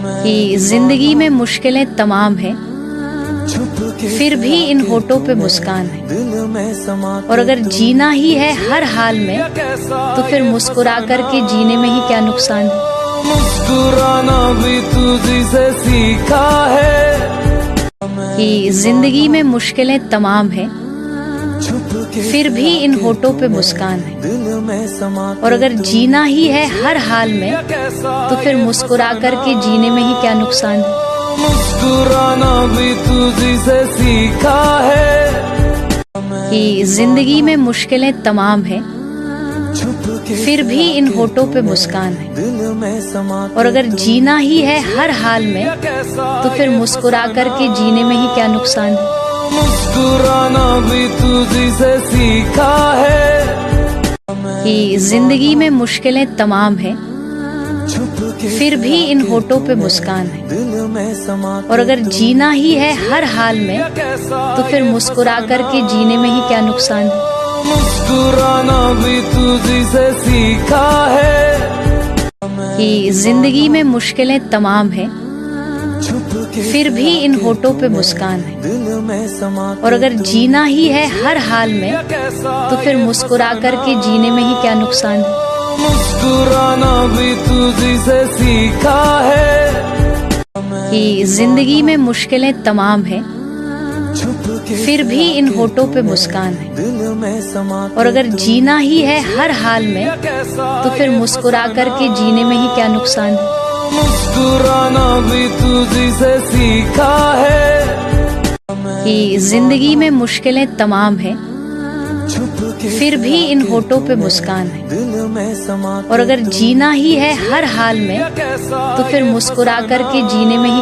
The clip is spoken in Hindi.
कि जिंदगी में मुश्किलें तमाम हैं, फिर भी इन होठों पे मुस्कान है। और अगर जीना ही है हर हाल में, तो फिर मुस्कुरा कर के जीने में ही क्या नुकसान है। मुस्कुराना भी तुझी से सीखा है कि जिंदगी में मुश्किलें तमाम हैं, फिर भी इन होठों पे मुस्कान है। और अगर जीना ही है हर हाल में, तो फिर मुस्कुरा कर के जीने में ही क्या नुकसान है। मुस्कुराना भी तुझी से सीखा है कि जिंदगी में मुश्किलें तमाम हैं, फिर भी इन होठों पे मुस्कान है। और अगर जीना ही है हर हाल में, तो फिर मुस्कुरा कर के जीने में ही क्या नुकसान है। मुस्कुराना भी तुझी से सीखा है कि जिंदगी में मुश्किलें तमाम हैं, फिर भी इन होठों पे मुस्कान है। और अगर जीना ही है हर हाल में, तो फिर मुस्कुरा कर के जीने में ही क्या नुकसान है। मुस्कुराना भी तुझी से सीखा है कि जिंदगी में मुश्किलें तमाम हैं, फिर भी इन होठों पे मुस्कान है। और अगर जीना ही है हर हाल में, तो फिर मुस्कुरा कर के जीने में ही क्या नुकसान है। मुस्कुराना भी तुझी से सीखा है कि जिंदगी में मुश्किलें तमाम हैं, फिर भी इन होठों पे मुस्कान है। और अगर जीना ही है हर हाल में, तो फिर मुस्कुरा कर के जीने में ही क्या नुकसान है। मुस्कुराना भी तुझी से सीखा है कि जिंदगी में मुश्किलें तमाम हैं, फिर भी इन होठों पे मुस्कान है। और अगर जीना ही है हर हाल में, तो फिर मुस्कुरा कर के जीने में ही